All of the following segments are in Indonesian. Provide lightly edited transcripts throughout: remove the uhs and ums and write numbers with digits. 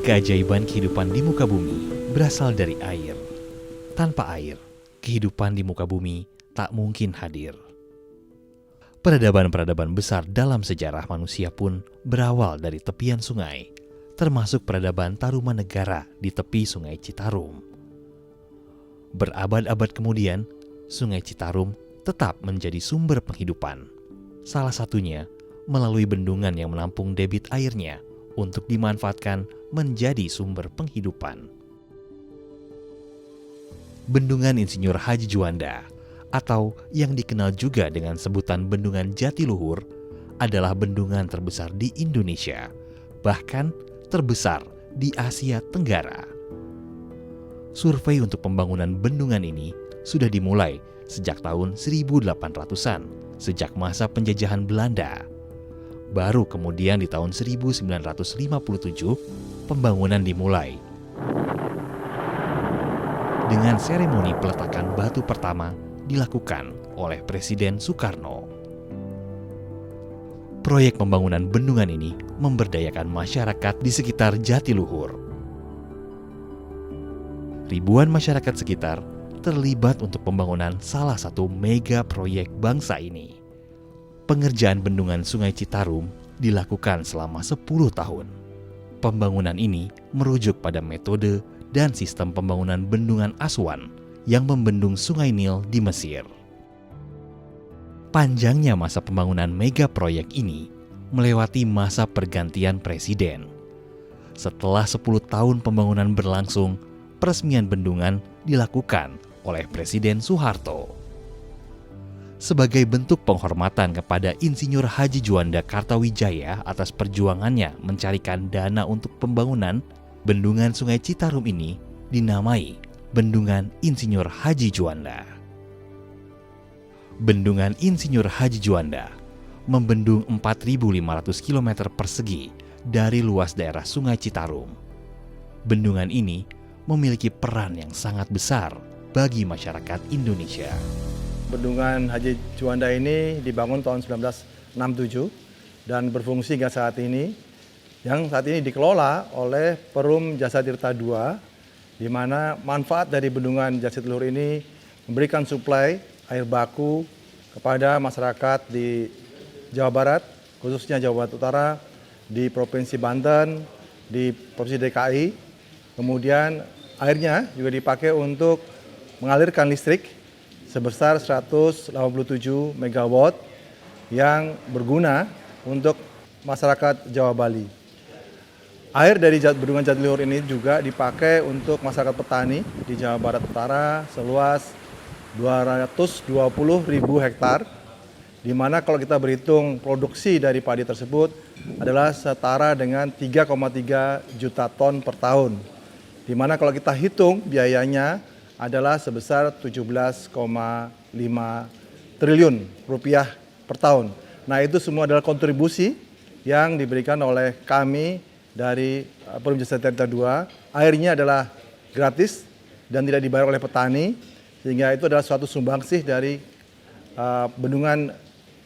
Keajaiban kehidupan di muka bumi berasal dari air. Tanpa air, kehidupan di muka bumi tak mungkin hadir. Peradaban-peradaban besar dalam sejarah manusia pun berawal dari tepian sungai, termasuk peradaban Tarumanegara di tepi Sungai Citarum. Berabad-abad kemudian, Sungai Citarum tetap menjadi sumber penghidupan. Salah satunya melalui bendungan yang menampung debit airnya untuk dimanfaatkan menjadi sumber penghidupan. Bendungan Insinyur Haji Juanda atau yang dikenal juga dengan sebutan Bendungan Jatiluhur adalah bendungan terbesar di Indonesia, bahkan terbesar di Asia Tenggara. Survei untuk pembangunan bendungan ini sudah dimulai sejak tahun 1800-an, sejak masa penjajahan Belanda. Baru kemudian di tahun 1957, pembangunan dimulai. Dengan seremoni peletakan batu pertama dilakukan oleh Presiden Soekarno. Proyek pembangunan bendungan ini memberdayakan masyarakat di sekitar Jatiluhur. Ribuan masyarakat sekitar terlibat untuk pembangunan salah satu mega proyek bangsa ini. Pengerjaan bendungan Sungai Citarum dilakukan selama 10 tahun. Pembangunan ini merujuk pada metode dan sistem pembangunan bendungan Aswan yang membendung Sungai Nil di Mesir. Panjangnya masa pembangunan mega proyek ini melewati masa pergantian presiden. Setelah 10 tahun pembangunan berlangsung, peresmian bendungan dilakukan oleh Presiden Soeharto. Sebagai bentuk penghormatan kepada Insinyur Haji Juanda Kartawijaya atas perjuangannya mencarikan dana untuk pembangunan, bendungan Sungai Citarum ini dinamai Bendungan Insinyur Haji Juanda. Bendungan Insinyur Haji Juanda membendung 4.500 km persegi dari luas daerah Sungai Citarum. Bendungan ini memiliki peran yang sangat besar bagi masyarakat Indonesia. Bendungan Haji Juanda ini dibangun tahun 1967 dan berfungsi hingga saat ini, yang saat ini dikelola oleh Perum Jasa Tirta II, di mana manfaat dari bendungan Jatiluhur ini memberikan suplai air baku kepada masyarakat di Jawa Barat, khususnya Jawa Barat Utara, di Provinsi Banten, di Provinsi DKI. Kemudian airnya juga dipakai untuk mengalirkan listrik sebesar 187 MW yang berguna untuk masyarakat Jawa Bali. Air dari bendungan Jatiluhur ini juga dipakai untuk masyarakat petani di Jawa Barat Utara seluas 220.000 hektar, di mana kalau kita berhitung produksi dari padi tersebut adalah setara dengan 3,3 juta ton per tahun. Di mana kalau kita hitung biayanya adalah sebesar 17,5 triliun rupiah per tahun. Nah, itu semua adalah kontribusi yang diberikan oleh kami dari Perum Jasa Tirta II. Airnya adalah gratis dan tidak dibayar oleh petani, sehingga itu adalah suatu sumbangsih dari Bendungan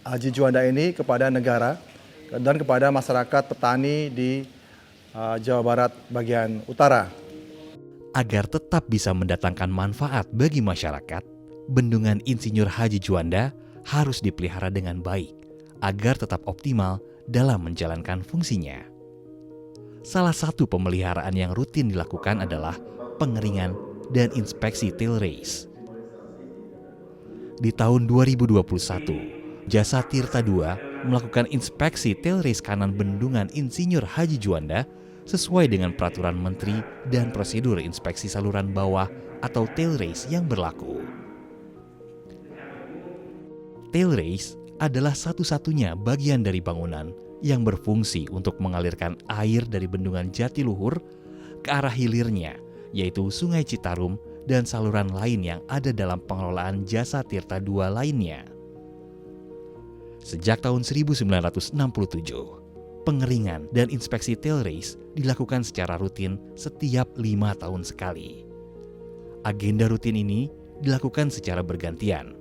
Haji Juanda ini kepada negara dan kepada masyarakat petani di Jawa Barat bagian utara. Agar tetap bisa mendatangkan manfaat bagi masyarakat, Bendungan Insinyur Haji Juanda harus dipelihara dengan baik agar tetap optimal dalam menjalankan fungsinya. Salah satu pemeliharaan yang rutin dilakukan adalah pengeringan dan inspeksi tail race. Di tahun 2021, Jasa Tirta II melakukan inspeksi tail race kanan Bendungan Insinyur Haji Juanda sesuai dengan peraturan menteri dan prosedur inspeksi saluran bawah atau tail race yang berlaku. Tail race adalah satu-satunya bagian dari bangunan yang berfungsi untuk mengalirkan air dari Bendungan Jatiluhur ke arah hilirnya, yaitu Sungai Citarum dan saluran lain yang ada dalam pengelolaan Jasa Tirta II lainnya. Sejak tahun 1967, pengeringan dan inspeksi tail race dilakukan secara rutin setiap 5 tahun sekali. Agenda rutin ini dilakukan secara bergantian.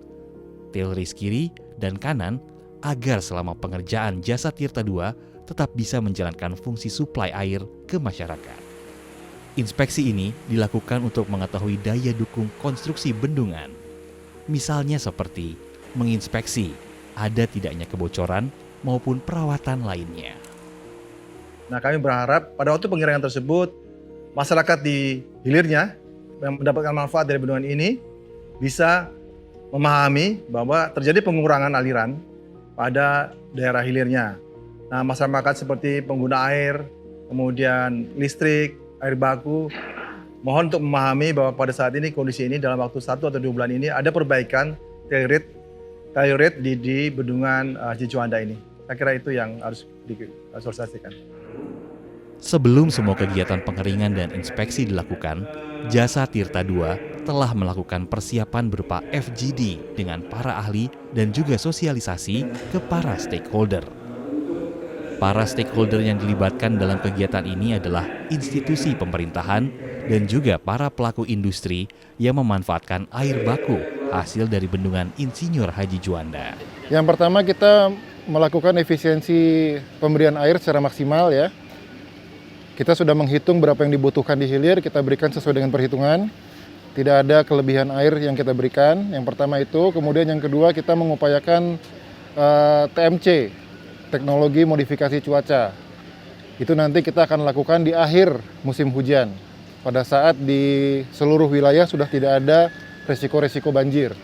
Tail race kiri dan kanan agar selama pengerjaan Jasa Tirta II tetap bisa menjalankan fungsi suplai air ke masyarakat. Inspeksi ini dilakukan untuk mengetahui daya dukung konstruksi bendungan. Misalnya seperti menginspeksi ada tidaknya kebocoran maupun perawatan lainnya. Nah, kami berharap pada waktu pengiriman tersebut, masyarakat di hilirnya yang mendapatkan manfaat dari bendungan ini bisa memahami bahwa terjadi pengurangan aliran pada daerah hilirnya. Nah, masyarakat seperti pengguna air, kemudian listrik, air baku, mohon untuk memahami bahwa pada saat ini kondisi ini dalam waktu 1 atau 2 bulan ini ada perbaikan failure rate di bendungan Haji Juanda ini. Saya kira itu yang harus disosialisasikan. Sebelum semua kegiatan pengeringan dan inspeksi dilakukan, Jasa Tirta II telah melakukan persiapan berupa FGD dengan para ahli dan juga sosialisasi ke para stakeholder. Para stakeholder yang dilibatkan dalam kegiatan ini adalah institusi pemerintahan dan juga para pelaku industri yang memanfaatkan air baku hasil dari bendungan Insinyur Haji Juanda. Yang pertama, kita melakukan efisiensi pemberian air secara maksimal ya. Kita sudah menghitung berapa yang dibutuhkan di hilir, kita berikan sesuai dengan perhitungan. Tidak ada kelebihan air yang kita berikan. Yang pertama itu, kemudian yang kedua kita mengupayakan TMC, teknologi modifikasi cuaca. Itu nanti kita akan lakukan di akhir musim hujan. Pada saat di seluruh wilayah sudah tidak ada resiko-resiko banjir.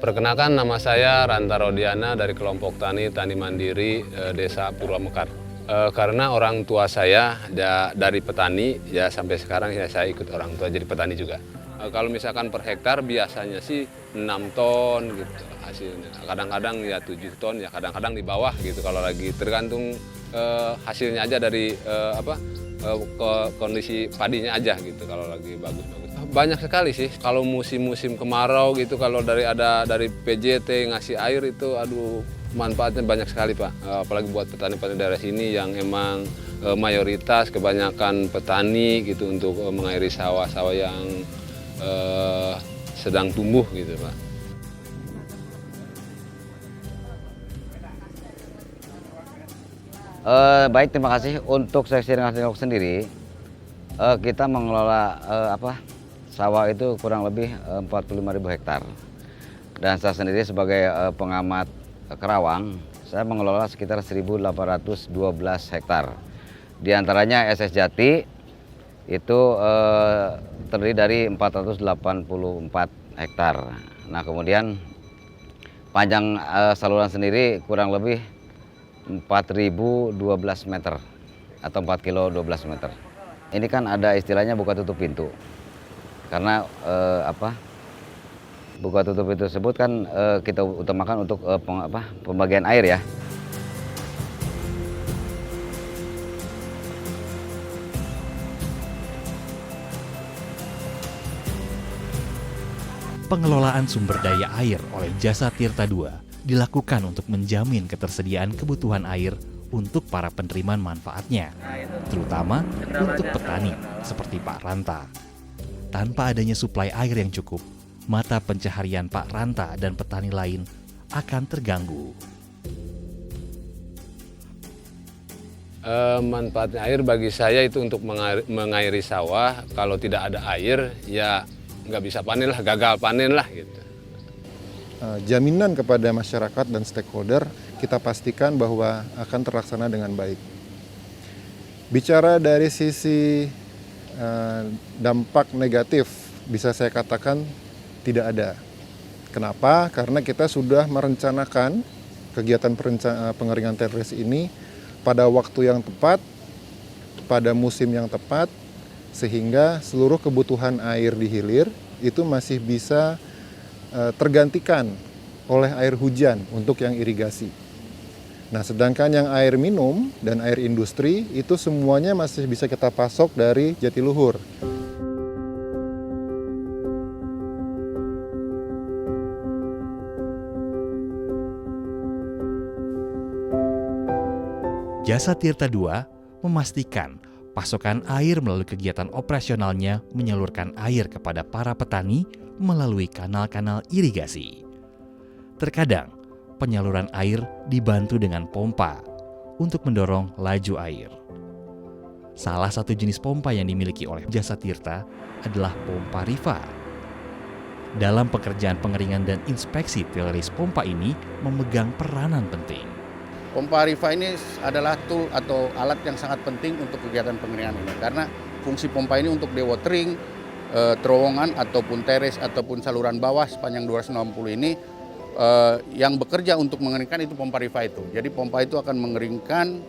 Perkenalkan, nama saya Ranta Rodiana dari kelompok Tani Mandiri Desa Purwamekar. Karena orang tua saya dari petani, ya sampai sekarang ya saya ikut orang tua jadi petani juga. Kalau misalkan per hektar biasanya sih 6 ton gitu hasilnya. Kadang-kadang ya 7 ton, ya kadang-kadang di bawah gitu kalau lagi tergantung hasilnya aja dari kondisi padinya aja gitu kalau lagi bagus-bagus. Banyak sekali sih kalau musim-musim kemarau gitu, kalau dari PJT ngasih air itu aduh manfaatnya banyak sekali Pak. Apalagi buat petani-petani daerah sini yang emang mayoritas kebanyakan petani gitu untuk mengairi sawah-sawah yang sedang tumbuh gitu Pak. Baik, terima kasih. Untuk seksi irigasi sendiri, kita mengelola sawah itu kurang lebih 45.000 hektar. Dan saya sendiri sebagai pengamat kerawang, saya mengelola sekitar 1.812 hektar. Di antaranya SS Jati itu terdiri dari 484 hektar. Nah, kemudian panjang saluran sendiri kurang lebih 4.012 meter atau 4 kilo 12 meter. Ini kan ada istilahnya buka tutup pintu. Karena buka tutup pintu tersebut kan kita utamakan untuk pembagian air ya. Pengelolaan sumber daya air oleh Jasa Tirta II dilakukan untuk menjamin ketersediaan kebutuhan air untuk para penerima manfaatnya, terutama untuk petani seperti Pak Ranta. Tanpa adanya suplai air yang cukup, mata pencaharian Pak Ranta dan petani lain akan terganggu. Manfaatnya air bagi saya itu untuk mengairi sawah. Kalau tidak ada air ya nggak bisa panen lah, gagal panen lah gitu. Jaminan kepada masyarakat dan stakeholder kita pastikan bahwa akan terlaksana dengan baik. Bicara dari sisi dampak negatif, bisa saya katakan tidak ada. Kenapa? Karena kita sudah merencanakan kegiatan pengeringan terres ini pada waktu yang tepat, pada musim yang tepat, sehingga seluruh kebutuhan air di hilir itu masih bisa tergantikan oleh air hujan untuk yang irigasi. Nah, sedangkan yang air minum dan air industri itu semuanya masih bisa kita pasok dari Jatiluhur. Jasa Tirta II memastikan pasokan air melalui kegiatan operasionalnya menyalurkan air kepada para petani melalui kanal-kanal irigasi. Terkadang, penyaluran air dibantu dengan pompa untuk mendorong laju air. Salah satu jenis pompa yang dimiliki oleh Jasa Tirta adalah pompa Riva. Dalam pekerjaan pengeringan dan inspeksi tail race, pompa ini memegang peranan penting. Pompa Riva ini adalah tool atau alat yang sangat penting untuk kegiatan pengeringan ini. Karena fungsi pompa ini untuk dewatering, terowongan ataupun teres ataupun saluran bawah sepanjang 260 ini yang bekerja untuk mengeringkan itu pompa Riva itu. Jadi pompa itu akan mengeringkan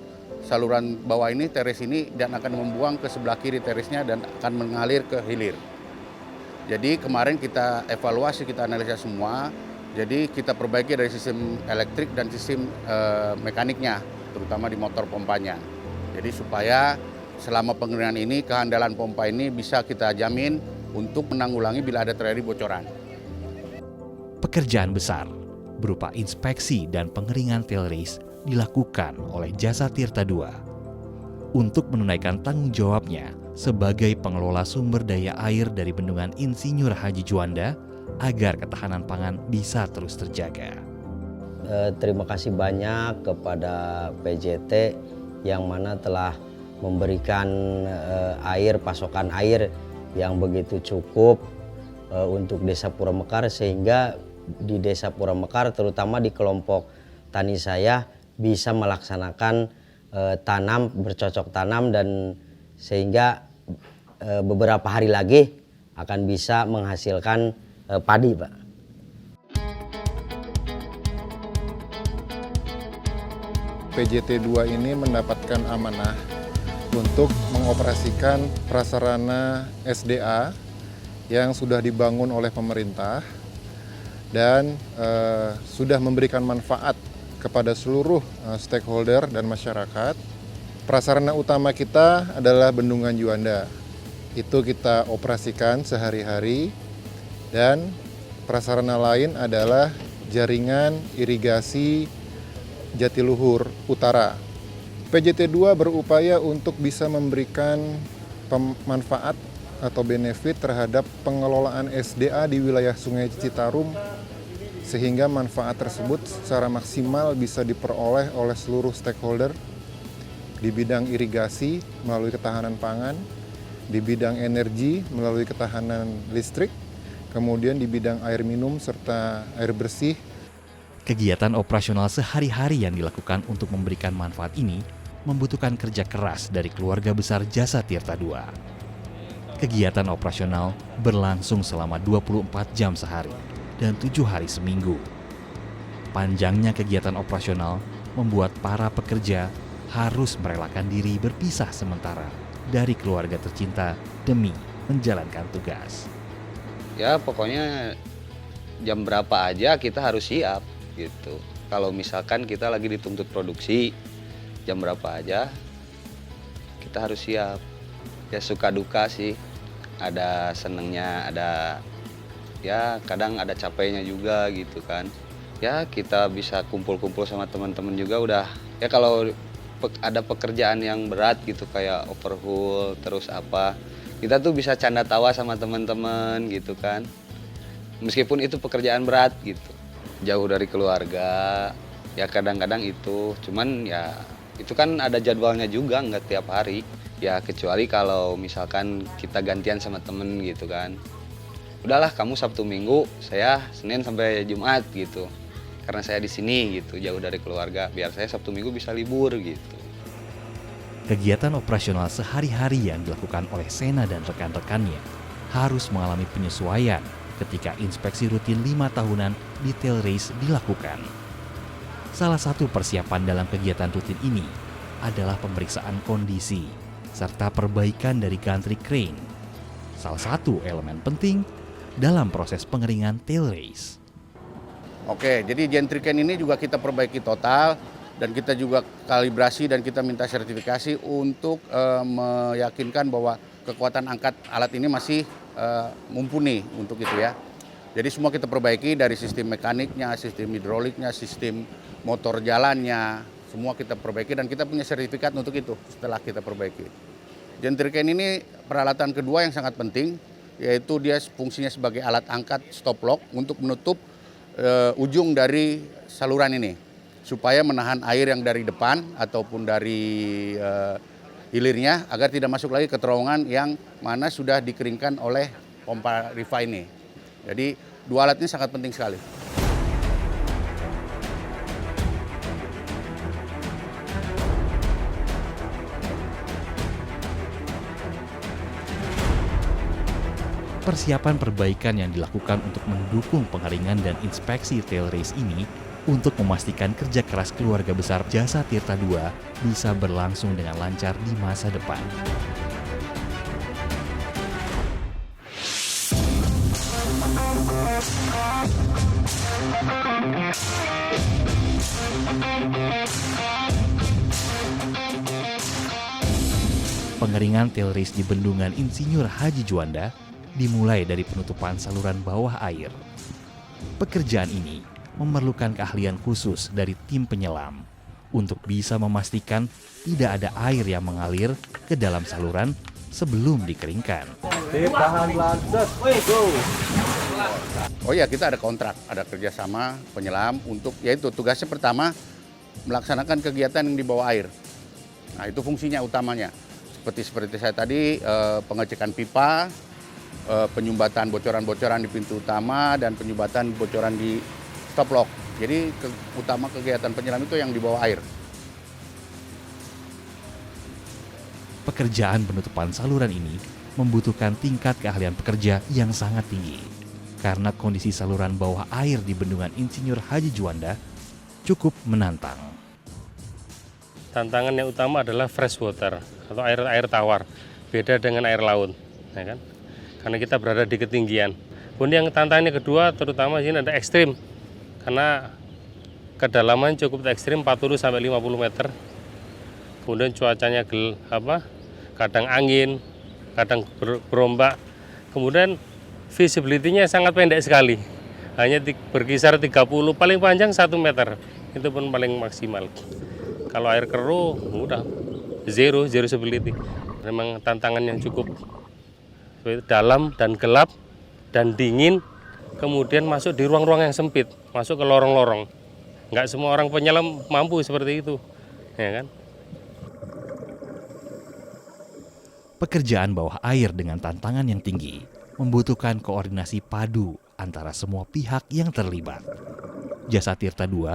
saluran bawah ini, teres ini, dan akan membuang ke sebelah kiri teresnya dan akan mengalir ke hilir. Jadi kemarin kita evaluasi, kita analisa semua. Jadi kita perbaiki dari sistem elektrik dan sistem mekaniknya, terutama di motor pompanya. Jadi supaya selama pengeringan ini kehandalan pompa ini bisa kita jamin untuk menanggulangi bila ada terjadi bocoran. Pekerjaan besar berupa inspeksi dan pengeringan tail race dilakukan oleh Jasa Tirta II untuk menunaikan tanggung jawabnya sebagai pengelola sumber daya air dari Bendungan Insinyur Haji Juanda agar ketahanan pangan bisa terus terjaga. Terima kasih banyak kepada PJT yang mana telah memberikan pasokan air yang begitu cukup untuk Desa Pura Mekar, sehingga di Desa Pura Mekar terutama di kelompok tani saya bisa melaksanakan bercocok tanam, dan sehingga beberapa hari lagi akan bisa menghasilkan padi, Pak. PJT 2 ini mendapatkan amanah untuk mengoperasikan prasarana SDA yang sudah dibangun oleh pemerintah dan sudah memberikan manfaat kepada seluruh stakeholder dan masyarakat. Prasarana utama kita adalah Bendungan Juanda. Itu kita operasikan sehari-hari, dan prasarana lain adalah jaringan irigasi Jatiluhur Utara. PJT 2 berupaya untuk bisa memberikan manfaat atau benefit terhadap pengelolaan SDA di wilayah Sungai Citarum, sehingga manfaat tersebut secara maksimal bisa diperoleh oleh seluruh stakeholder di bidang irigasi melalui ketahanan pangan, di bidang energi melalui ketahanan listrik, kemudian di bidang air minum serta air bersih. Kegiatan operasional sehari-hari yang dilakukan untuk memberikan manfaat ini membutuhkan kerja keras dari keluarga besar Jasa Tirta II. Kegiatan operasional berlangsung selama 24 jam sehari dan 7 hari seminggu. Panjangnya kegiatan operasional membuat para pekerja harus merelakan diri berpisah sementara dari keluarga tercinta demi menjalankan tugas. Ya pokoknya jam berapa aja kita harus siap gitu. Kalau misalkan kita lagi dituntut produksi, jam berapa aja kita harus siap. Ya suka duka sih, ada senengnya, ada ya kadang ada capeknya juga gitu kan. Ya kita bisa kumpul-kumpul sama teman-teman juga udah. Ya kalau ada pekerjaan yang berat gitu kayak overhaul terus apa, kita tuh bisa canda tawa sama teman-teman gitu kan. Meskipun itu pekerjaan berat gitu. Jauh dari keluarga, ya kadang-kadang itu. Cuman ya itu kan ada jadwalnya juga, nggak tiap hari. Ya kecuali kalau misalkan kita gantian sama temen gitu kan. Udahlah kamu Sabtu Minggu, saya Senin sampai Jumat gitu. Karena saya di sini gitu, jauh dari keluarga, biar saya Sabtu Minggu bisa libur gitu. Kegiatan operasional sehari-hari yang dilakukan oleh Sena dan rekan-rekannya harus mengalami penyesuaian ketika inspeksi rutin 5 tahunan di tail race dilakukan. Salah satu persiapan dalam kegiatan rutin ini adalah pemeriksaan kondisi serta perbaikan dari gantry crane. Salah satu elemen penting dalam proses pengeringan tail race. Oke, jadi gantry crane ini juga kita perbaiki total dan kita juga kalibrasi dan kita minta sertifikasi untuk meyakinkan bahwa kekuatan angkat alat ini masih mumpuni untuk itu ya. Jadi semua kita perbaiki dari sistem mekaniknya, sistem hidroliknya, sistem motor jalannya, semua kita perbaiki dan kita punya sertifikat untuk itu setelah kita perbaiki. Gantry crane ini peralatan kedua yang sangat penting, yaitu dia fungsinya sebagai alat angkat stop lock untuk menutup ujung dari saluran ini, supaya menahan air yang dari depan ataupun dari hilirnya agar tidak masuk lagi ke terowongan yang mana sudah dikeringkan oleh pompa Riva ini. Jadi dua alat ini sangat penting sekali. Persiapan perbaikan yang dilakukan untuk mendukung pengeringan dan inspeksi tail race ini untuk memastikan kerja keras keluarga besar Jasa Tirta II bisa berlangsung dengan lancar di masa depan. Pengeringan tail race di Bendungan Insinyur Haji Juanda dimulai dari penutupan saluran bawah air. Pekerjaan ini memerlukan keahlian khusus dari tim penyelam untuk bisa memastikan tidak ada air yang mengalir ke dalam saluran sebelum dikeringkan. Oh ya, kita ada kontrak, ada kerjasama penyelam untuk, yaitu tugasnya pertama melaksanakan kegiatan yang di bawah air. Nah, itu fungsinya utamanya. Seperti saya tadi, pengecekan pipa, penyumbatan bocoran-bocoran di pintu utama, dan penyumbatan bocoran di stop lock. Jadi utama kegiatan penyelam itu yang di bawah air. Pekerjaan penutupan saluran ini membutuhkan tingkat keahlian pekerja yang sangat tinggi karena kondisi saluran bawah air di Bendungan Insinyur Haji Juanda cukup menantang. Tantangan yang utama adalah fresh water atau air tawar, beda dengan air laut, ya kan? Karena kita berada di ketinggian. Kemudian yang tantangannya kedua terutama sini ada ekstrim, karena kedalaman cukup ekstrim 40-50 meter. Kemudian cuacanya kadang angin, kadang berombak. Kemudian visibility-nya sangat pendek sekali, hanya berkisar 30, paling panjang 1 meter, itu pun paling maksimal. Kalau air keruh udah zero visibility. Memang tantangan yang cukup dalam dan gelap dan dingin, kemudian masuk di ruang-ruang yang sempit, masuk ke lorong-lorong. Nggak semua orang penyelam mampu seperti itu, ya kan? Pekerjaan bawah air dengan tantangan yang tinggi membutuhkan koordinasi padu antara semua pihak yang terlibat. Jasa Tirta II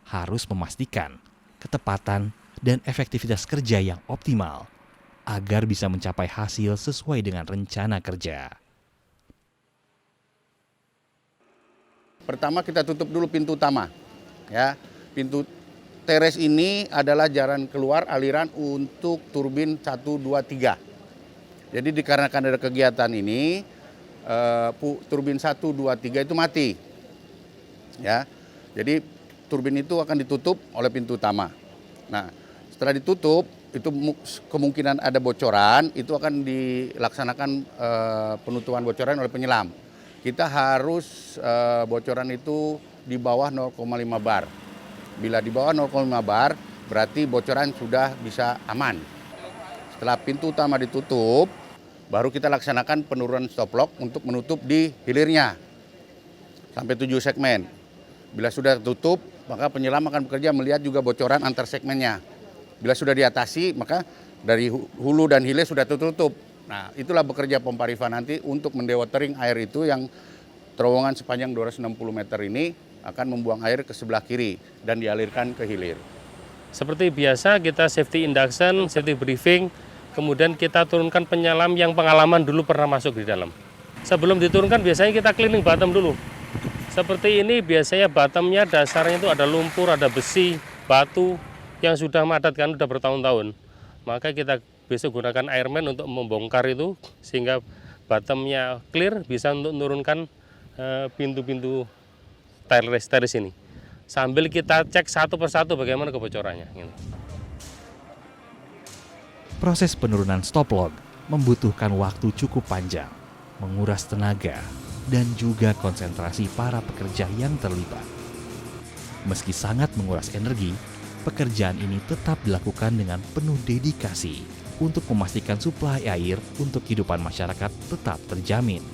harus memastikan ketepatan dan efektivitas kerja yang optimal agar bisa mencapai hasil sesuai dengan rencana kerja. Pertama kita tutup dulu pintu utama. Ya, pintu teres ini adalah jalan keluar aliran untuk turbin 1, 2, 3. Jadi dikarenakan ada kegiatan ini, turbin 1, 2, 3 itu mati. Ya, jadi turbin itu akan ditutup oleh pintu utama. Nah, setelah ditutup, itu kemungkinan ada bocoran, itu akan dilaksanakan penutupan bocoran oleh penyelam. Kita harus bocoran itu di bawah 0,5 bar. Bila di bawah 0,5 bar, berarti bocoran sudah bisa aman. Setelah pintu utama ditutup, baru kita laksanakan penurunan stop lock untuk menutup di hilirnya sampai 7 segmen. Bila sudah tutup, maka penyelam akan bekerja melihat juga bocoran antar segmennya. Bila sudah diatasi, maka dari hulu dan hilir sudah tertutup. Nah, itulah bekerja pompa Riva nanti untuk mendewatering air itu yang terowongan sepanjang 260 meter ini akan membuang air ke sebelah kiri dan dialirkan ke hilir. Seperti biasa kita safety induction, safety briefing, kemudian kita turunkan penyelam yang pengalaman dulu pernah masuk di dalam. Sebelum diturunkan biasanya kita cleaning bottom dulu. Seperti ini biasanya bottomnya dasarnya itu ada lumpur, ada besi, batu yang sudah madat kan sudah bertahun-tahun. Maka kita besok gunakan airman untuk membongkar itu sehingga bottomnya clear, bisa untuk menurunkan pintu-pintu teres ini. Sambil kita cek satu persatu bagaimana kebocorannya. Proses penurunan stop log membutuhkan waktu cukup panjang, menguras tenaga, dan juga konsentrasi para pekerja yang terlibat. Meski sangat menguras energi, pekerjaan ini tetap dilakukan dengan penuh dedikasi untuk memastikan suplai air untuk kehidupan masyarakat tetap terjamin.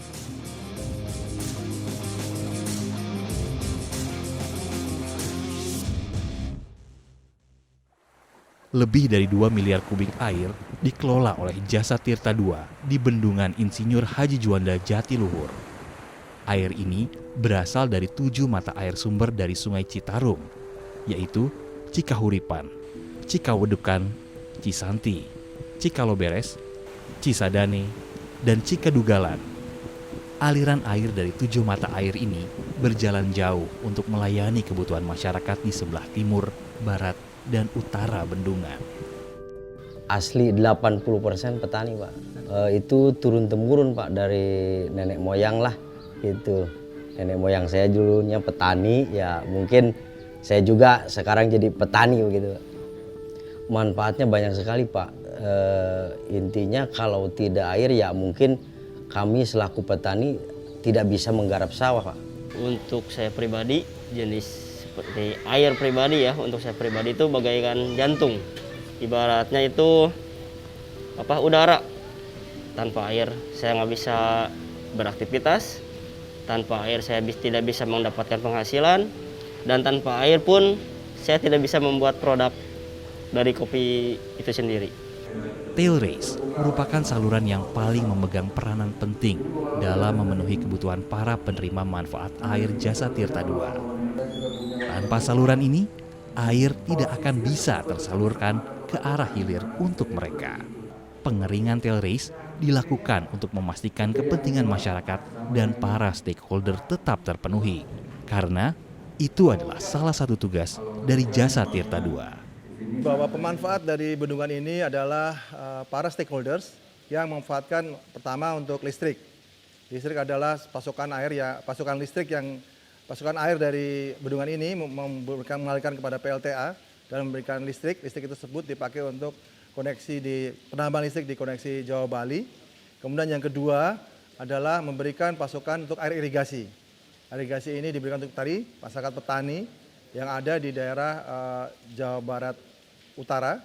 Lebih dari 2 miliar kubik air dikelola oleh Jasa Tirta II di Bendungan Insinyur Haji Juanda Jatiluhur. Air ini berasal dari 7 mata air sumber dari Sungai Citarum, yaitu Cikahuripan, Cikawedukan, Cisanti, Cikaloberes, Cisadane, dan Cikadugalan. Aliran air dari 7 mata air ini berjalan jauh untuk melayani kebutuhan masyarakat di sebelah timur, barat, dan utara bendungan. Asli 80% petani, Pak. Itu turun-temurun, Pak, dari nenek moyang lah. Itu nenek moyang saya dulunya petani, ya mungkin saya juga sekarang jadi petani begitu. Manfaatnya banyak sekali, Pak. Intinya kalau tidak air ya mungkin kami selaku petani tidak bisa menggarap sawah, Pak. Untuk saya pribadi, jenis seperti air pribadi ya, untuk saya pribadi itu bagaikan jantung. Ibaratnya itu udara. Tanpa air saya nggak bisa beraktivitas, tanpa air saya tidak bisa mendapatkan penghasilan, dan tanpa air pun saya tidak bisa membuat produk dari kopi itu sendiri. Tail race merupakan saluran yang paling memegang peranan penting dalam memenuhi kebutuhan para penerima manfaat air Jasa Tirta II. Tanpa saluran ini, air tidak akan bisa tersalurkan ke arah hilir untuk mereka. Pengeringan tail race dilakukan untuk memastikan kepentingan masyarakat dan para stakeholder tetap terpenuhi, karena itu adalah salah satu tugas dari Jasa Tirta II. Bahwa pemanfaat dari bendungan ini adalah para stakeholders yang memanfaatkan pertama untuk listrik. Listrik adalah pasokan air dari bendungan ini mengalirkan kepada PLTA dan memberikan listrik. Listrik itu tersebut dipakai untuk koneksi penambahan listrik di koneksi Jawa Bali. Kemudian yang kedua adalah memberikan pasokan untuk air irigasi. Air irigasi ini diberikan untuk masyarakat petani yang ada di daerah Jawa Barat Utara,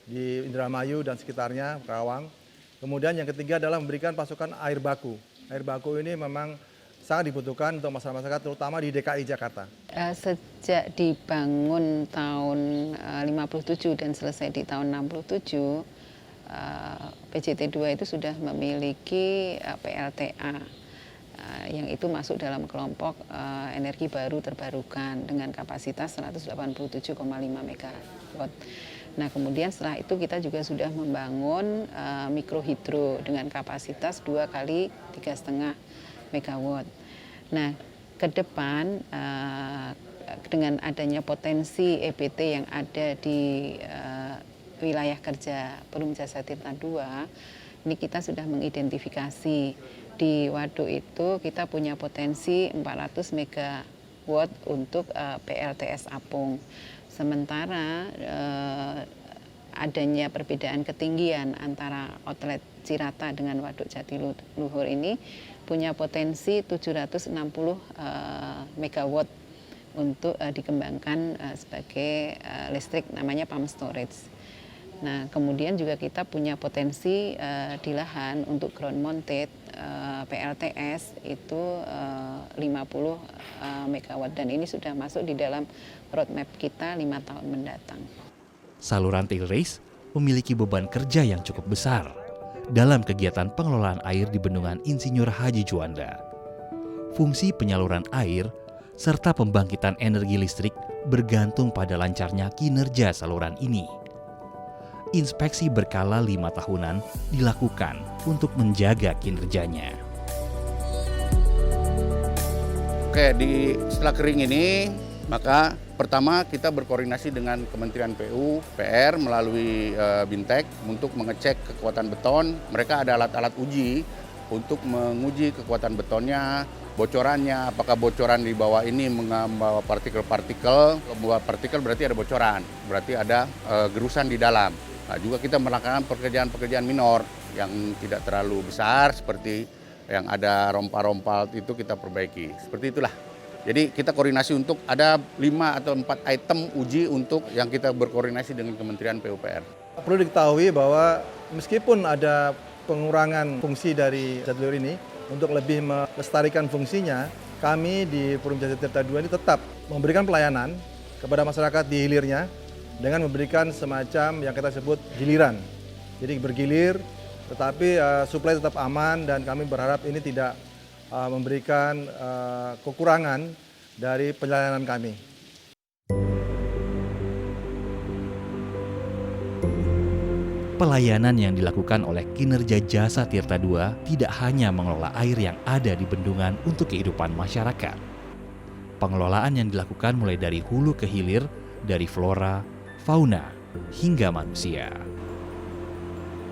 di Indramayu dan sekitarnya, Karawang. Kemudian yang ketiga adalah memberikan pasokan air baku. Air baku ini memang sangat dibutuhkan untuk masyarakat terutama di DKI Jakarta. Sejak dibangun tahun 57 dan selesai di tahun 67, PJT2 itu sudah memiliki PLTA yang itu masuk dalam kelompok energi baru terbarukan dengan kapasitas 187,5 MW. Nah, kemudian setelah itu kita juga sudah membangun mikrohidro dengan kapasitas 2 kali 3,5 MW. Nah, ke depan dengan adanya potensi EBT yang ada di wilayah kerja Perum Jasa Tirta II, ini kita sudah mengidentifikasi di waduk itu kita punya potensi 400 MW untuk PLTS Apung. Sementara adanya perbedaan ketinggian antara outlet Cirata dengan waduk Jatiluhur ini punya potensi 760 MW untuk dikembangkan sebagai listrik, namanya pump storage. Nah, kemudian juga kita punya potensi di lahan untuk ground mounted PLTS itu 50 MW dan ini sudah masuk di dalam roadmap kita 5 tahun mendatang. Saluran tail race memiliki beban kerja yang cukup besar dalam kegiatan pengelolaan air di Bendungan Insinyur Haji Juanda. Fungsi penyaluran air serta pembangkitan energi listrik bergantung pada lancarnya kinerja saluran ini. Inspeksi berkala 5 tahunan dilakukan untuk menjaga kinerjanya. Oke, setelah kering ini, maka pertama kita berkoordinasi dengan Kementerian PUPR melalui Bintek untuk mengecek kekuatan beton. Mereka ada alat-alat uji untuk menguji kekuatan betonnya, bocorannya, apakah bocoran di bawah ini membawa partikel-partikel. Membawa partikel berarti ada bocoran, berarti ada gerusan di dalam. Nah, juga kita melakukan pekerjaan-pekerjaan minor yang tidak terlalu besar seperti yang ada rompa-rompa itu kita perbaiki. Seperti itulah. Jadi kita koordinasi untuk ada 5 atau 4 item uji untuk yang kita berkoordinasi dengan Kementerian PUPR. Perlu diketahui bahwa meskipun ada pengurangan fungsi dari Jatiluhur ini, untuk lebih melestarikan fungsinya, kami di Perum Jasa Tirta II ini tetap memberikan pelayanan kepada masyarakat di hilirnya dengan memberikan semacam yang kita sebut giliran. Jadi bergilir, tetapi suplai tetap aman dan kami berharap ini tidak memberikan kekurangan dari pelayanan kami. Pelayanan yang dilakukan oleh kinerja Jasa Tirta II tidak hanya mengelola air yang ada di bendungan untuk kehidupan masyarakat. Pengelolaan yang dilakukan mulai dari hulu ke hilir, dari flora, fauna, hingga manusia.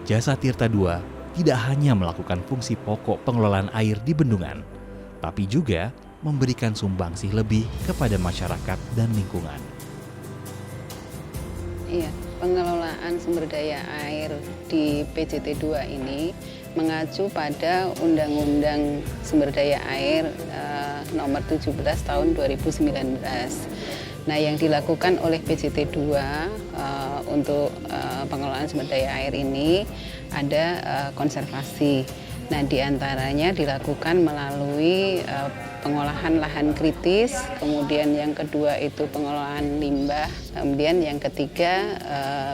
Jasa Tirta II tidak hanya melakukan fungsi pokok pengelolaan air di bendungan, tapi juga memberikan sumbangsih lebih kepada masyarakat dan lingkungan. Iya, pengelolaan sumber daya air di PJT 2 ini mengacu pada Undang-Undang Sumber Daya Air nomor 17 tahun 2019. Nah, yang dilakukan oleh PJT 2 untuk pengelolaan sumber daya air ini ada konservasi. Nah, diantaranya dilakukan melalui pengolahan lahan kritis, kemudian yang kedua itu pengelolaan limbah, kemudian yang ketiga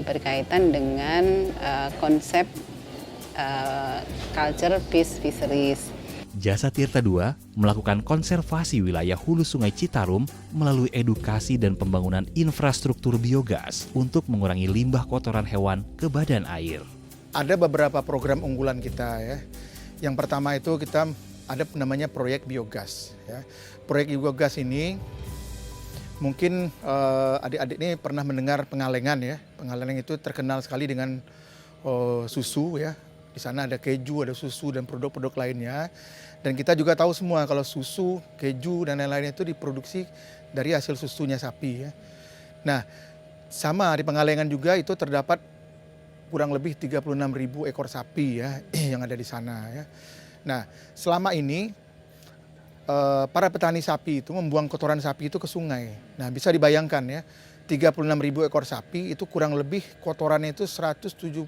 berkaitan dengan konsep culture based fisheries. Jasa Tirta II melakukan konservasi wilayah hulu Sungai Citarum melalui edukasi dan pembangunan infrastruktur biogas untuk mengurangi limbah kotoran hewan ke badan air. Ada beberapa program unggulan kita ya. Yang pertama itu kita ada namanya proyek biogas. Ya. Proyek biogas ini mungkin adik-adik ini pernah mendengar Pengalengan ya. Pengalengan itu terkenal sekali dengan susu ya. Di sana ada keju, ada susu dan produk-produk lainnya. Dan kita juga tahu semua kalau susu, keju dan lain-lain itu diproduksi dari hasil susunya sapi ya. Nah, sama di Pengalengan juga itu terdapat kurang lebih 36.000 ekor sapi ya yang ada di sana ya. Nah, selama ini para petani sapi itu membuang kotoran sapi itu ke sungai. Nah, bisa dibayangkan ya, 36.000 ekor sapi itu kurang lebih kotorannya itu 171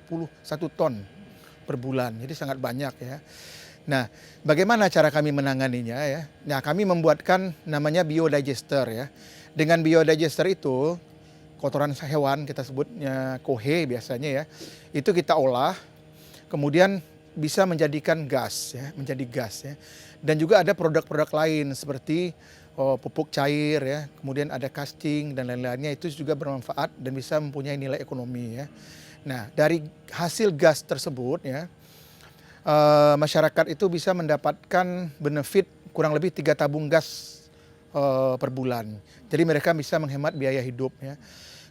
ton per bulan. Jadi sangat banyak ya. Nah, bagaimana cara kami menanganinya ya? Nah, kami membuatkan namanya biodigester ya. Dengan biodigester itu kotoran hewan kita sebutnya kohe biasanya ya. Itu kita olah kemudian bisa menjadikan gas ya, menjadi gas ya. Dan juga ada produk-produk lain seperti pupuk cair ya, kemudian ada casting dan lain-lainnya itu juga bermanfaat dan bisa mempunyai nilai ekonomi ya. Nah, dari hasil gas tersebut ya, masyarakat itu bisa mendapatkan benefit kurang lebih 3 tabung gas per bulan. Jadi mereka bisa menghemat biaya hidup ya.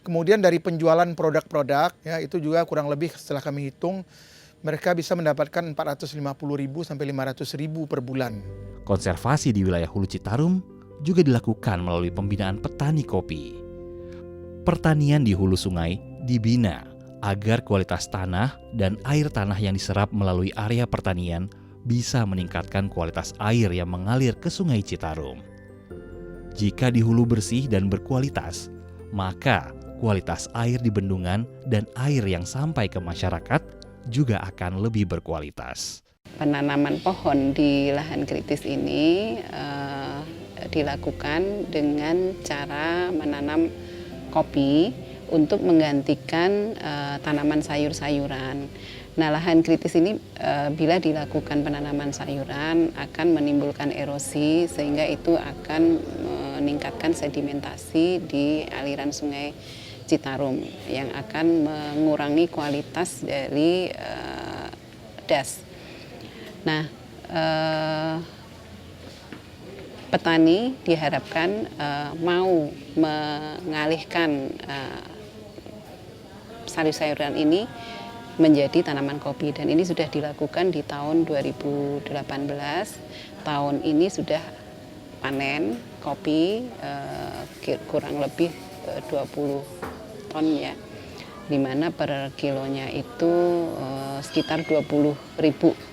Kemudian dari penjualan produk-produk ya itu juga kurang lebih setelah kami hitung mereka bisa mendapatkan 450.000 sampai 500.000 per bulan. Konservasi di wilayah Hulu Citarum juga dilakukan melalui pembinaan petani kopi. Pertanian di hulu sungai dibina agar kualitas tanah dan air tanah yang diserap melalui area pertanian bisa meningkatkan kualitas air yang mengalir ke Sungai Citarum. Jika di hulu bersih dan berkualitas, maka kualitas air di bendungan dan air yang sampai ke masyarakat juga akan lebih berkualitas. Penanaman pohon di lahan kritis ini dilakukan dengan cara menanam kopi untuk menggantikan tanaman sayur-sayuran. Nah, lahan kritis ini bila dilakukan penanaman sayuran akan menimbulkan erosi sehingga itu akan meningkatkan sedimentasi di aliran Sungai Citarum yang akan mengurangi kualitas dari das. Nah, petani diharapkan mau mengalihkan sayur-sayuran ini menjadi tanaman kopi dan ini sudah dilakukan di tahun 2018. Tahun ini sudah panen kopi kurang lebih 20 ton ya, di mana per kilonya itu sekitar 20.000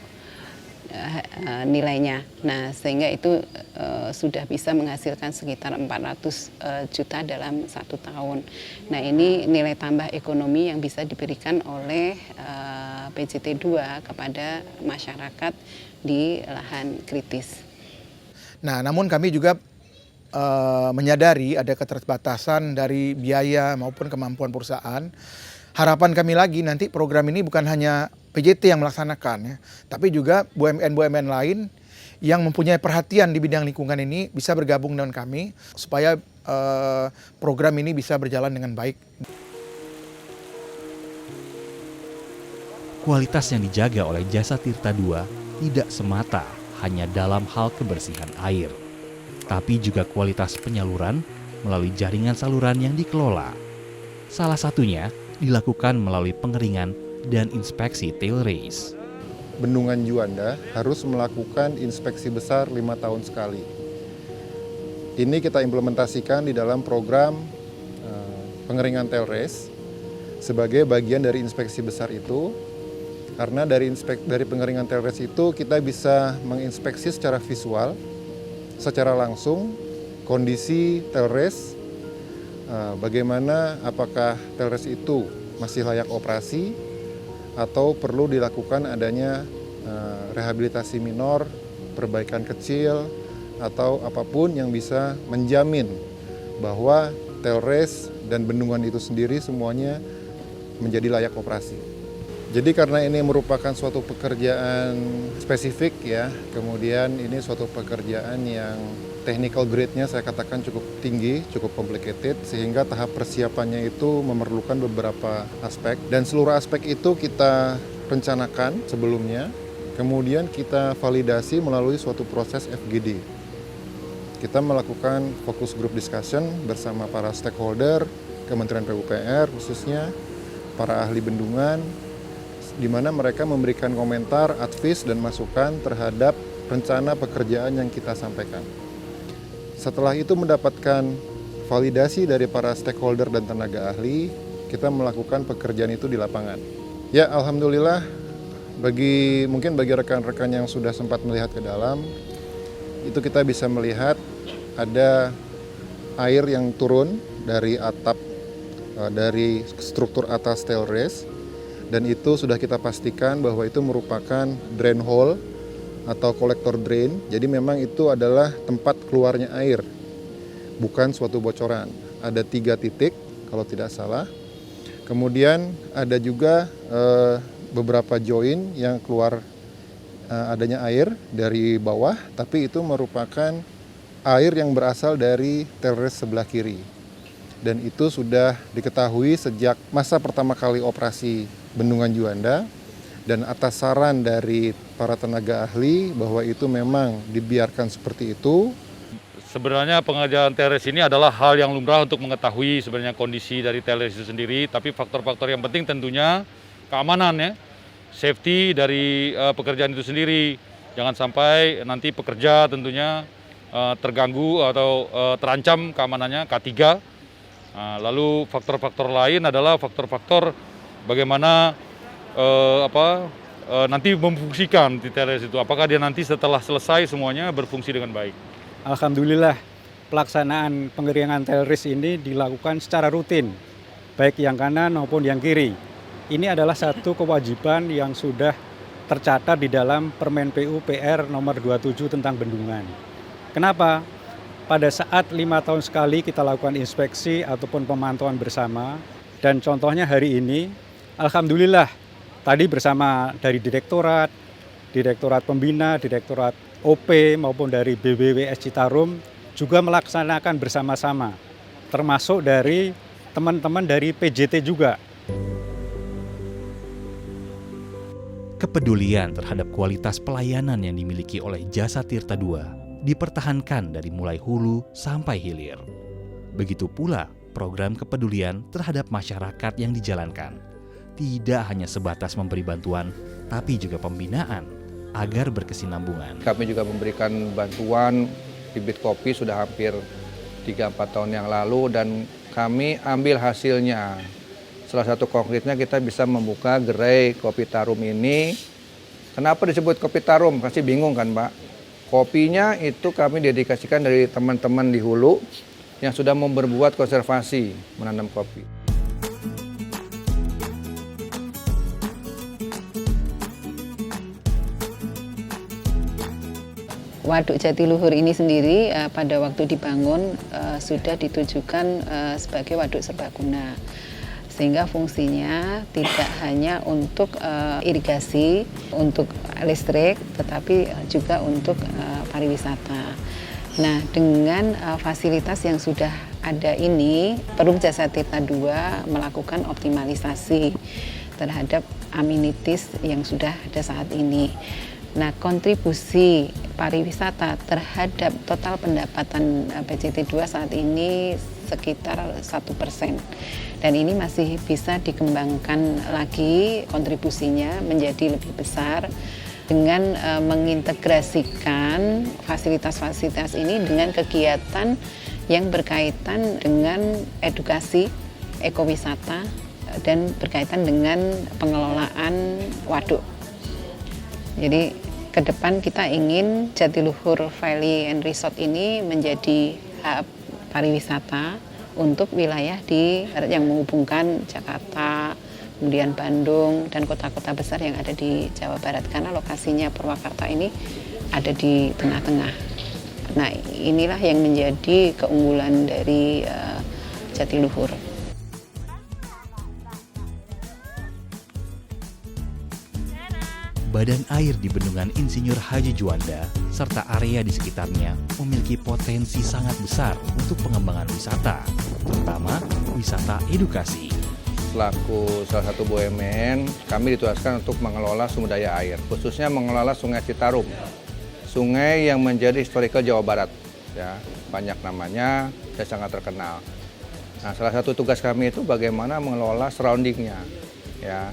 nilainya. Nah, sehingga itu sudah bisa menghasilkan sekitar 400 juta dalam 1 tahun. Nah, ini nilai tambah ekonomi yang bisa diberikan oleh PJT 2 kepada masyarakat di lahan kritis. Nah, namun kami juga menyadari ada keterbatasan dari biaya maupun kemampuan perusahaan, harapan kami lagi nanti program ini bukan hanya PJT yang melaksanakan, ya, tapi juga BUMN-BUMN lain yang mempunyai perhatian di bidang lingkungan ini bisa bergabung dengan kami supaya program ini bisa berjalan dengan baik. Kualitas yang dijaga oleh Jasa Tirta II tidak semata hanya dalam hal kebersihan air, tapi juga kualitas penyaluran melalui jaringan saluran yang dikelola. Salah satunya dilakukan melalui pengeringan dan inspeksi tail race. Bendungan Juanda harus melakukan inspeksi besar 5 tahun sekali. Ini kita implementasikan di dalam program pengeringan tail race sebagai bagian dari inspeksi besar itu. Karena dari pengeringan tail race itu kita bisa menginspeksi secara visual, secara langsung kondisi tail race, bagaimana apakah tail race itu masih layak operasi atau perlu dilakukan adanya rehabilitasi minor, perbaikan kecil, atau apapun yang bisa menjamin bahwa tail race dan bendungan itu sendiri semuanya menjadi layak operasi. Jadi karena ini merupakan suatu pekerjaan spesifik ya, kemudian ini suatu pekerjaan yang technical grade-nya saya katakan cukup tinggi, cukup complicated, sehingga tahap persiapannya itu memerlukan beberapa aspek. Dan seluruh aspek itu kita rencanakan sebelumnya, kemudian kita validasi melalui suatu proses FGD. Kita melakukan focus group discussion bersama para stakeholder, Kementerian PUPR khususnya, para ahli bendungan, di mana mereka memberikan komentar, advice, dan masukan terhadap rencana pekerjaan yang kita sampaikan. Setelah itu mendapatkan validasi dari para stakeholder dan tenaga ahli, kita melakukan pekerjaan itu di lapangan. Ya, alhamdulillah, mungkin bagi rekan-rekan yang sudah sempat melihat ke dalam, itu kita bisa melihat ada air yang turun dari atap, dari struktur atas tail race, dan itu sudah kita pastikan bahwa itu merupakan drain hole atau kolektor drain. Jadi memang itu adalah tempat keluarnya air, bukan suatu bocoran. Ada 3 titik kalau tidak salah. Kemudian ada juga beberapa join yang keluar adanya air dari bawah, tapi itu merupakan air yang berasal dari tail race sebelah kiri. Dan itu sudah diketahui sejak masa pertama kali operasi Bendungan Juanda, dan atas saran dari para tenaga ahli bahwa itu memang dibiarkan seperti itu. Sebenarnya pengerjaan tail race ini adalah hal yang lumrah untuk mengetahui sebenarnya kondisi dari tail race itu sendiri, tapi faktor-faktor yang penting tentunya keamanan ya, safety dari pekerjaan itu sendiri. Jangan sampai nanti pekerja tentunya terganggu atau terancam keamanannya, K3. Lalu faktor-faktor lain adalah faktor-faktor bagaimana nanti memfungsikan di tail race itu. Apakah dia nanti setelah selesai semuanya berfungsi dengan baik. Alhamdulillah pelaksanaan pengeringan tail race ini dilakukan secara rutin, baik yang kanan maupun yang kiri. Ini adalah satu kewajiban yang sudah tercatat di dalam Permen PUPR nomor 27 tentang bendungan. Kenapa? Pada saat 5 tahun sekali kita lakukan inspeksi ataupun pemantauan bersama, dan contohnya hari ini, alhamdulillah tadi bersama dari Direktorat Pembina, Direktorat OP maupun dari BBWS Citarum juga melaksanakan bersama-sama, termasuk dari teman-teman dari PJT juga. Kepedulian terhadap kualitas pelayanan yang dimiliki oleh Jasa Tirta II dipertahankan dari mulai hulu sampai hilir. Begitu pula program kepedulian terhadap masyarakat yang dijalankan. Tidak hanya sebatas memberi bantuan, tapi juga pembinaan agar berkesinambungan. Kami juga memberikan bantuan bibit kopi sudah hampir 3-4 tahun yang lalu, dan kami ambil hasilnya. Salah satu konkretnya kita bisa membuka gerai Kopi Tarum ini. Kenapa disebut Kopi Tarum? Pasti bingung kan, Pak? Kopinya itu kami dedikasikan dari teman-teman di hulu yang sudah mau berbuat konservasi menanam kopi. Waduk Jatiluhur ini sendiri pada waktu dibangun sudah ditujukan sebagai waduk serbaguna, sehingga fungsinya tidak hanya untuk irigasi, untuk listrik, tetapi juga untuk pariwisata. Nah, dengan fasilitas yang sudah ada ini, Perum Jasa Tirta II melakukan optimalisasi terhadap amenities yang sudah ada saat ini. Nah, kontribusi pariwisata terhadap total pendapatan PJT 2 saat ini sekitar 1%. Dan ini masih bisa dikembangkan lagi kontribusinya menjadi lebih besar dengan mengintegrasikan fasilitas-fasilitas ini dengan kegiatan yang berkaitan dengan edukasi, ekowisata, dan berkaitan dengan pengelolaan waduk. Jadi ke depan kita ingin Jatiluhur Valley and Resort ini menjadi hub pariwisata untuk wilayah yang menghubungkan Jakarta, kemudian Bandung, dan kota-kota besar yang ada di Jawa Barat, karena lokasinya Purwakarta ini ada di tengah-tengah. Nah, inilah yang menjadi keunggulan dari Jatiluhur. Badan air di Bendungan Insinyur Haji Juanda serta area di sekitarnya memiliki potensi sangat besar untuk pengembangan wisata, terutama wisata edukasi. Selaku salah satu BUMN, kami ditugaskan untuk mengelola sumber daya air, khususnya mengelola Sungai Citarum, sungai yang menjadi historical Jawa Barat, ya, banyak namanya dan sangat terkenal. Nah, salah satu tugas kami itu bagaimana mengelola surroundingnya, ya.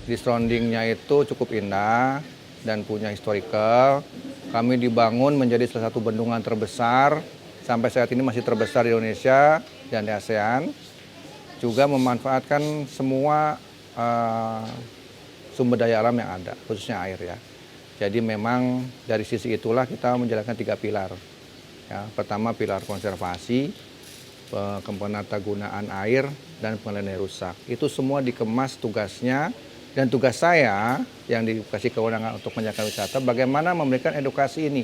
Di surroundingnya itu cukup indah dan punya historical. Kami dibangun menjadi salah satu bendungan terbesar, sampai saat ini masih terbesar di Indonesia dan di ASEAN. Juga memanfaatkan semua sumber daya alam yang ada, khususnya air, ya. Jadi memang dari sisi itulah kita menjalankan 3 pilar. Ya, pertama pilar konservasi, penata gunaan air, dan pengelolaan air rusak. Itu semua dikemas tugasnya. Dan tugas saya yang dikasih kewenangan untuk menjalankan wisata, bagaimana memberikan edukasi ini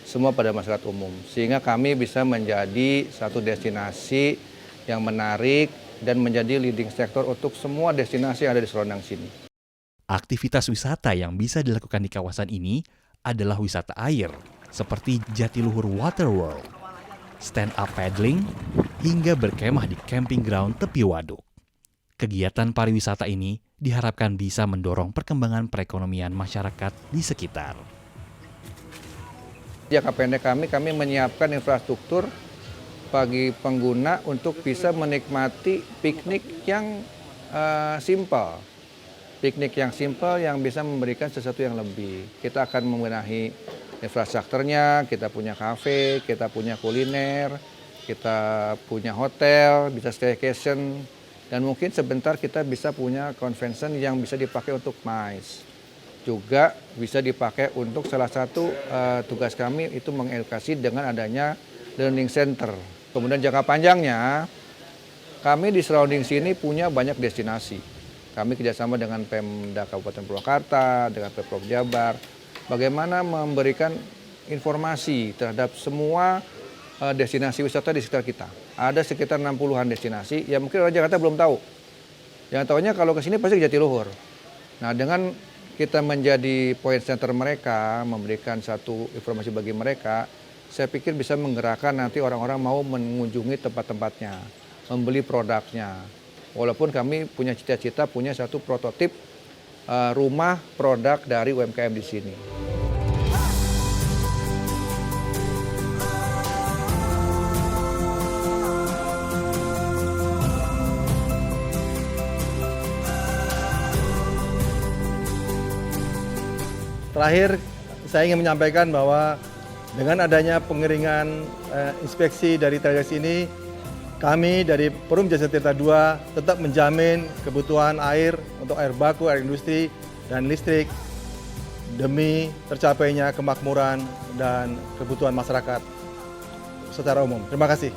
semua pada masyarakat umum. Sehingga kami bisa menjadi satu destinasi yang menarik dan menjadi leading sector untuk semua destinasi yang ada di surrounding sini. Aktivitas wisata yang bisa dilakukan di kawasan ini adalah wisata air, seperti Jatiluhur Water World, stand up paddling, hingga berkemah di camping ground tepi waduk. Kegiatan pariwisata ini diharapkan bisa mendorong perkembangan perekonomian masyarakat di sekitar. Jangka pendek kami menyiapkan infrastruktur bagi pengguna untuk bisa menikmati piknik yang simpel. Piknik yang simpel yang bisa memberikan sesuatu yang lebih. Kita akan membenahi infrastrukturnya, kita punya kafe, kita punya kuliner, kita punya hotel, bisa staycation. Dan mungkin sebentar kita bisa punya convention yang bisa dipakai untuk MICE. Juga bisa dipakai untuk salah satu tugas kami itu mengedukasi dengan adanya learning center. Kemudian jangka panjangnya, kami di surrounding sini punya banyak destinasi. Kami kerjasama dengan Pemda Kabupaten Purwakarta, dengan Pemprov Jabar, bagaimana memberikan informasi terhadap semua destinasi wisata di sekitar kita. Ada sekitar 60-an destinasi yang mungkin orang Jakarta belum tahu. Yang tahunya kalau ke sini pasti ke Jatiluhur. Nah, dengan kita menjadi point center mereka, memberikan satu informasi bagi mereka, saya pikir bisa menggerakkan nanti orang-orang mau mengunjungi tempat-tempatnya, membeli produknya. Walaupun kami punya cita-cita punya satu prototip rumah produk dari UMKM di sini. Terakhir, saya ingin menyampaikan bahwa dengan adanya pengeringan inspeksi dari TLS ini, kami dari Perum Jasa Tirta II tetap menjamin kebutuhan air untuk air baku, air industri, dan listrik demi tercapainya kemakmuran dan kebutuhan masyarakat secara umum. Terima kasih.